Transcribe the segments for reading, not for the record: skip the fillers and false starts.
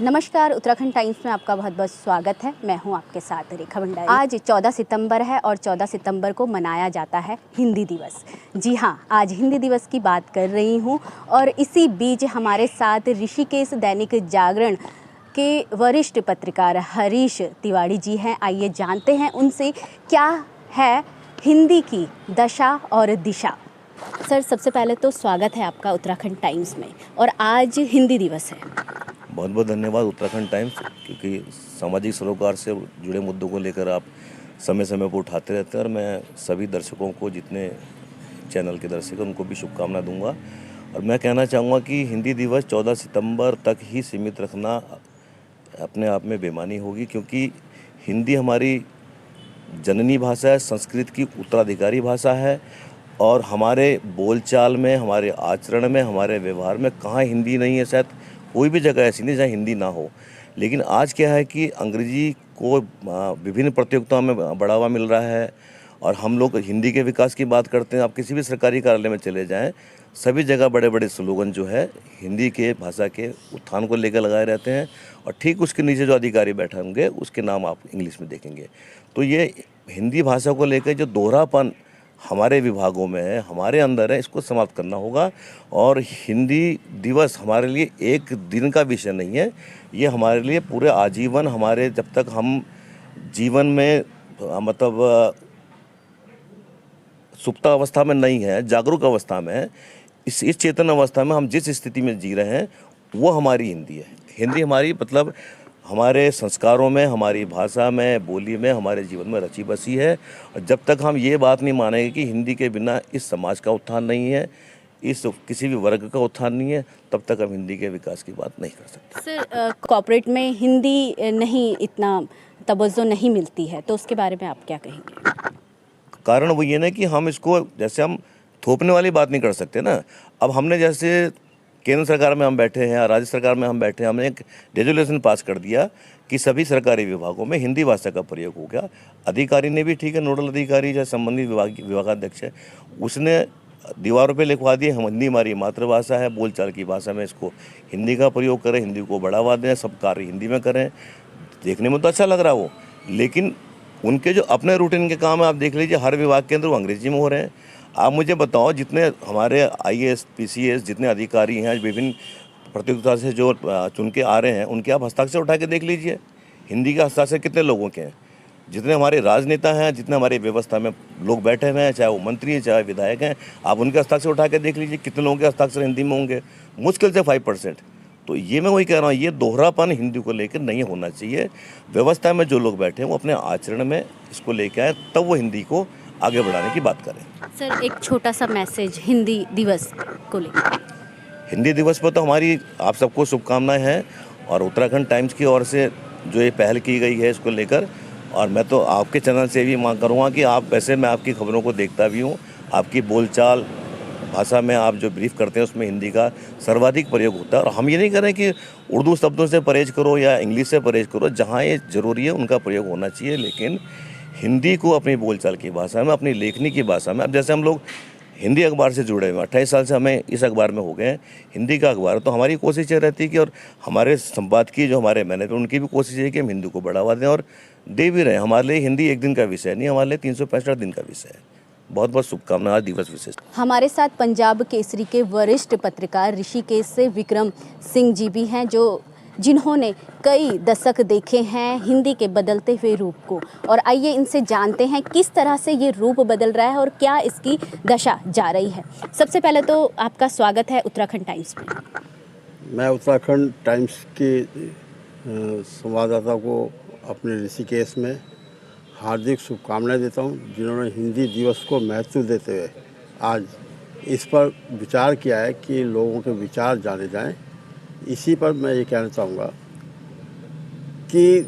नमस्कार, उत्तराखंड टाइम्स में आपका बहुत बहुत स्वागत है। मैं हूं आपके साथ रेखा भंडारी। आज 14 सितंबर है और 14 सितंबर को मनाया जाता है हिंदी दिवस। जी हां, आज हिंदी दिवस की बात कर रही हूं और इसी बीच हमारे साथ ऋषिकेश दैनिक जागरण के वरिष्ठ पत्रकार हरीश तिवारी जी हैं। आइए जानते हैं उनसे क्या है हिंदी की दशा और दिशा। सर, सबसे पहले तो स्वागत है आपका उत्तराखंड टाइम्स में और आज हिंदी दिवस है। बहुत बहुत धन्यवाद उत्तराखंड टाइम्स, क्योंकि सामाजिक सरोकार से जुड़े मुद्दों को लेकर आप समय समय पर उठाते रहते हैं और मैं सभी दर्शकों को, जितने चैनल के दर्शक हैं, उनको भी शुभकामना दूंगा। और मैं कहना चाहूँगा कि हिंदी दिवस 14 सितंबर तक ही सीमित रखना अपने आप में बेईमानी होगी, क्योंकि हिंदी हमारी जननी भाषा है, संस्कृत की उत्तराधिकारी भाषा है और हमारे बोलचाल में, हमारे आचरण में, हमारे व्यवहार में कहाँ हिंदी नहीं है। शायद कोई भी जगह ऐसी नहीं जहाँ हिंदी ना हो। लेकिन आज क्या है कि अंग्रेजी को विभिन्न प्रतियोगिताओं में बढ़ावा मिल रहा है और हम लोग हिंदी के विकास की बात करते हैं। आप किसी भी सरकारी कार्यालय में चले जाएं, सभी जगह बड़े बड़े स्लोगन जो है हिंदी के भाषा के उत्थान को लेकर लगाए रहते हैं और ठीक उसके नीचे जो अधिकारी बैठे होंगे उसके नाम आप इंग्लिश में देखेंगे। तो ये हिंदी भाषा को लेकर जो दोहरापन हमारे विभागों में है, हमारे अंदर है, इसको समाप्त करना होगा। और हिंदी दिवस हमारे लिए एक दिन का विषय नहीं है, ये हमारे लिए पूरे आजीवन, हमारे जब तक हम जीवन में मतलब सुप्त अवस्था में नहीं है, जागरूक अवस्था में है, इस चेतन अवस्था में हम जिस स्थिति में जी रहे हैं वो हमारी हिंदी है। हिंदी हमारी मतलब हमारे संस्कारों में, हमारी भाषा में, बोली में, हमारे जीवन में रची बसी है। और जब तक हम ये बात नहीं मानेंगे कि हिंदी के बिना इस समाज का उत्थान नहीं है, इस किसी भी वर्ग का उत्थान नहीं है, तब तक हम हिंदी के विकास की बात नहीं कर सकते। सर, कॉर्पोरेट में हिंदी नहीं इतना तवज्जो नहीं मिलती है, तो उसके बारे में आप क्या कहेंगे? कारण वो ये ना कि हम इसको, जैसे हम थोपने वाली बात नहीं कर सकते ना। अब हमने जैसे केंद्र सरकार में हम बैठे हैं, राज्य सरकार में हम बैठे हैं, हमने एक रेजोल्यूशन पास कर दिया कि सभी सरकारी विभागों में हिंदी भाषा का प्रयोग हो गया। अधिकारी ने भी, ठीक है, नोडल अधिकारी जो संबंधित विभागाध्यक्ष है, उसने दीवारों पे लिखवा दिए हिंदी हमारी मातृभाषा है, बोलचाल की भाषा में इसको हिंदी का प्रयोग करें, हिंदी को बढ़ावा दें, सब कार्य हिंदी में करें। देखने में तो अच्छा लग रहा है वो, लेकिन उनके जो अपने रूटीन के काम है, आप देख लीजिए, हर विभाग के अंदर वो अंग्रेजी में हो रहे हैं। आप मुझे बताओ, जितने हमारे IAS PCS जितने अधिकारी हैं विभिन्न प्रतियोगिता से जो चुन के आ रहे हैं, उनके आप हस्ताक्षर उठा के देख लीजिए, हिंदी का हस्ताक्षर कितने लोगों के हैं। जितने हमारे राजनेता हैं, जितने हमारी व्यवस्था में लोग बैठे हुए हैं, चाहे वो मंत्री हैं, चाहे विधायक हैं, आप उनके हस्ताक्षर उठा के देख लीजिए, कितने लोगों के हस्ताक्षर हिंदी में होंगे, मुश्किल से 5%। तो ये मैं वही कह रहा हूँ, ये दोहरापन हिंदी को लेकर नहीं होना चाहिए। व्यवस्था में जो लोग बैठे हैं वो अपने आचरण में इसको लेकर आए, तब वो हिंदी को आगे बढ़ाने की बात करें। सर, एक छोटा सा मैसेज हिंदी दिवस को लेकर। हिंदी दिवस पर तो हमारी आप सबको शुभकामनाएं हैं और उत्तराखंड टाइम्स की ओर से जो ये पहल की गई है इसको लेकर, और मैं तो आपके चैनल से भी मांग करूँगा कि आप, वैसे मैं आपकी खबरों को देखता भी हूँ, आपकी बोलचाल भाषा में आप जो ब्रीफ करते हैं उसमें हिंदी का सर्वाधिक प्रयोग होता है। और हम ये नहीं कह रहे कि उर्दू शब्दों से परहेज करो या इंग्लिश से परहेज करो, जहाँ ये ज़रूरी है उनका प्रयोग होना चाहिए, लेकिन हिंदी को अपनी बोलचाल की भाषा में, अपनी लेखनी की भाषा में। अब जैसे हम लोग हिंदी अखबार से जुड़े हुए 28 साल से हमें इस अखबार में हो गए हैं, हिंदी का अखबार, तो हमारी कोशिश ये रहती है कि, और हमारे संपादकीय जो हमारे मैनेजर, उनकी भी कोशिश है कि हम हिंदी को बढ़ावा दें और दे भी रहे हैं। हमारे लिए हिंदी एक दिन का विषय नहीं, हमारे लिए 365 दिन का विषय है। बहुत बहुत शुभकामनाएं दिवस विशेष। हमारे साथ पंजाब केसरी के वरिष्ठ पत्रकार ऋषिकेश से विक्रम सिंह जी भी हैं, जिन्होंने कई दशक देखे हैं हिंदी के बदलते हुए रूप को। और आइए इनसे जानते हैं किस तरह से ये रूप बदल रहा है और क्या इसकी दशा जा रही है। सबसे पहले तो आपका स्वागत है उत्तराखंड टाइम्स में। मैं उत्तराखंड टाइम्स के संवाददाता को अपने ऋषिकेश में हार्दिक शुभकामनाएं देता हूं, जिन्होंने हिंदी दिवस को महत्व देते हुए आज इस पर विचार किया है कि लोगों के विचार जाने जाएं। इसी पर मैं ये कहना चाहूँगा कि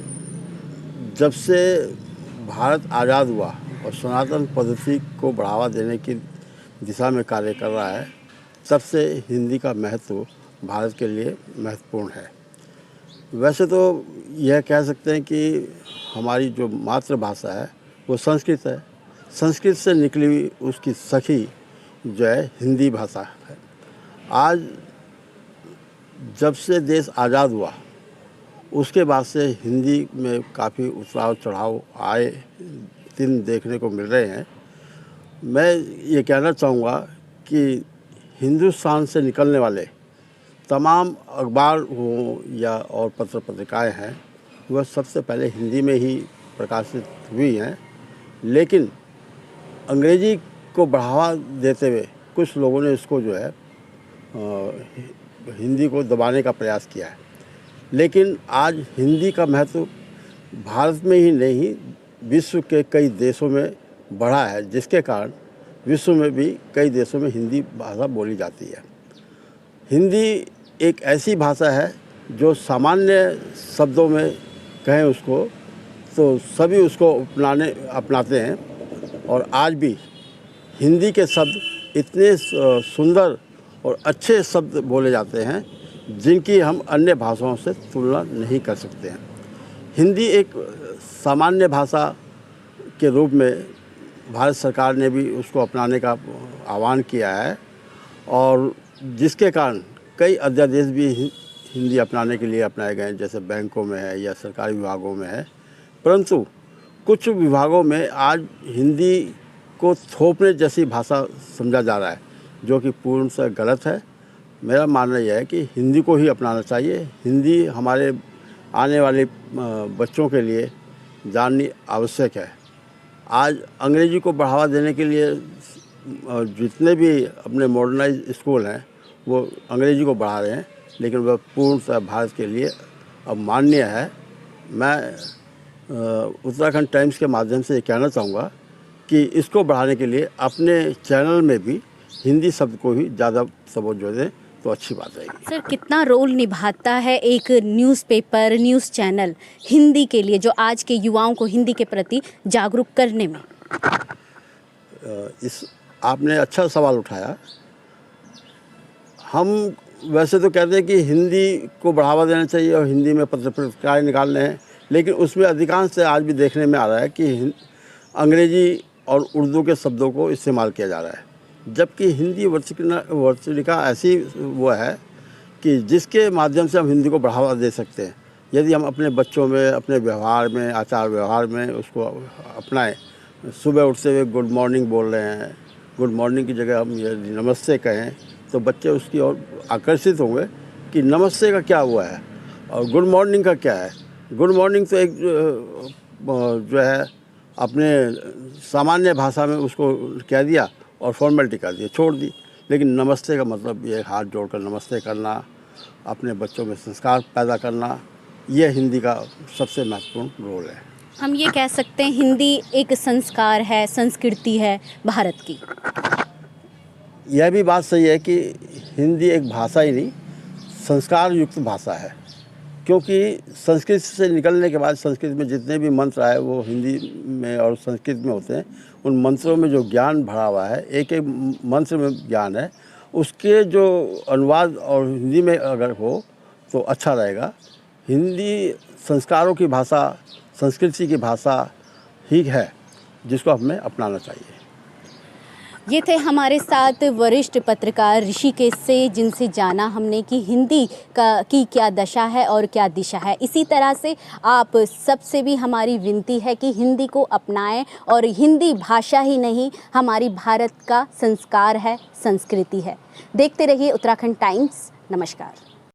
जब से भारत आज़ाद हुआ और सनातन पद्धति को बढ़ावा देने की दिशा में कार्य कर रहा है, तब से हिंदी का महत्व भारत के लिए महत्वपूर्ण है। वैसे तो यह कह सकते हैं कि हमारी जो मातृभाषा है वो संस्कृत है, संस्कृत से निकली हुई उसकी सखी जो है हिंदी भाषा है। आज जब से देश आज़ाद हुआ उसके बाद से हिंदी में काफ़ी उतार चढ़ाव आए दिन देखने को मिल रहे हैं। मैं ये कहना चाहूँगा कि हिंदुस्तान से निकलने वाले तमाम अखबार हों या और पत्र पत्रिकाएँ हैं, वह सबसे पहले हिंदी में ही प्रकाशित हुई हैं, लेकिन अंग्रेजी को बढ़ावा देते हुए कुछ लोगों ने इसको जो है हिंदी को दबाने का प्रयास किया है। लेकिन आज हिंदी का महत्व भारत में ही नहीं, विश्व के कई देशों में बढ़ा है, जिसके कारण विश्व में भी कई देशों में हिंदी भाषा बोली जाती है। हिंदी एक ऐसी भाषा है जो सामान्य शब्दों में कहें उसको तो सभी उसको अपनाते हैं, और आज भी हिंदी के शब्द इतने सुंदर और अच्छे शब्द बोले जाते हैं जिनकी हम अन्य भाषाओं से तुलना नहीं कर सकते हैं। हिंदी एक सामान्य भाषा के रूप में भारत सरकार ने भी उसको अपनाने का आह्वान किया है, और जिसके कारण कई अध्यादेश भी हिंदी अपनाने के लिए अपनाए गए हैं, जैसे बैंकों में है या सरकारी विभागों में है। परंतु कुछ विभागों में आज हिंदी को थोपने जैसी भाषा समझा जा रहा है, जो कि पूर्णतः गलत है। मेरा मानना यह है कि हिंदी को ही अपनाना चाहिए। हिंदी हमारे आने वाले बच्चों के लिए जाननी आवश्यक है। आज अंग्रेजी को बढ़ावा देने के लिए जितने भी अपने मॉडर्नाइज स्कूल हैं वो अंग्रेजी को बढ़ा रहे हैं, लेकिन वह पूर्णतः भारत के लिए अब मान्य है। मैं उत्तराखंड टाइम्स के माध्यम से ये कहना चाहूँगा कि इसको बढ़ाने के लिए अपने चैनल में भी हिंदी शब्द को ही ज़्यादा तवज्जो दें तो अच्छी बात रहेगी। सर, कितना रोल निभाता है एक न्यूज़पेपर, न्यूज़ चैनल हिंदी के लिए, जो आज के युवाओं को हिंदी के प्रति जागरूक करने में? आपने अच्छा सवाल उठाया। हम वैसे तो कहते हैं कि हिंदी को बढ़ावा देना चाहिए और हिंदी में पत्र पत्रिकाएँ निकालने हैं, लेकिन उसमें अधिकांश से आज भी देखने में आ रहा है कि अंग्रेजी और उर्दू के शब्दों को इस्तेमाल किया जा रहा है, जबकि हिंदी वर्तनिका ऐसी वो है कि जिसके माध्यम से हम हिंदी को बढ़ावा दे सकते हैं। यदि हम अपने बच्चों में, अपने व्यवहार में, आचार व्यवहार में उसको अपनाएं, सुबह उठते हुए गुड मॉर्निंग बोल रहे हैं, गुड मॉर्निंग की जगह हम यदि नमस्ते कहें तो बच्चे उसकी ओर आकर्षित होंगे कि नमस्ते का क्या हुआ है और गुड मॉर्निंग का क्या है। गुड मॉर्निंग तो एक जो है अपने सामान्य भाषा में उसको कह दिया और फॉर्मेलिटी कर दी, छोड़ दी, लेकिन नमस्ते का मतलब ये हाथ जोड़कर नमस्ते करना, अपने बच्चों में संस्कार पैदा करना, ये हिंदी का सबसे महत्वपूर्ण रोल है। हम ये कह सकते हैं हिंदी एक संस्कार है, संस्कृति है भारत की। यह भी बात सही है कि हिंदी एक भाषा ही नहीं, संस्कार युक्त भाषा है, क्योंकि संस्कृत से निकलने के बाद संस्कृत में जितने भी मंत्र आए वो हिंदी में और संस्कृत में होते हैं। उन मंत्रों में जो ज्ञान भरा हुआ है, एक एक मंत्र में ज्ञान है, उसके जो अनुवाद और हिंदी में अगर हो तो अच्छा रहेगा। हिंदी संस्कारों की भाषा, संस्कृति की भाषा ही है जिसको हमें अपनाना चाहिए। ये थे हमारे साथ वरिष्ठ पत्रकार ऋषिकेश से, जिनसे जाना हमने कि हिंदी की क्या दशा है और क्या दिशा है। इसी तरह से आप सबसे भी हमारी विनती है कि हिंदी को अपनाएं, और हिंदी भाषा ही नहीं हमारी भारत का संस्कार है, संस्कृति है। देखते रहिए उत्तराखंड टाइम्स। नमस्कार।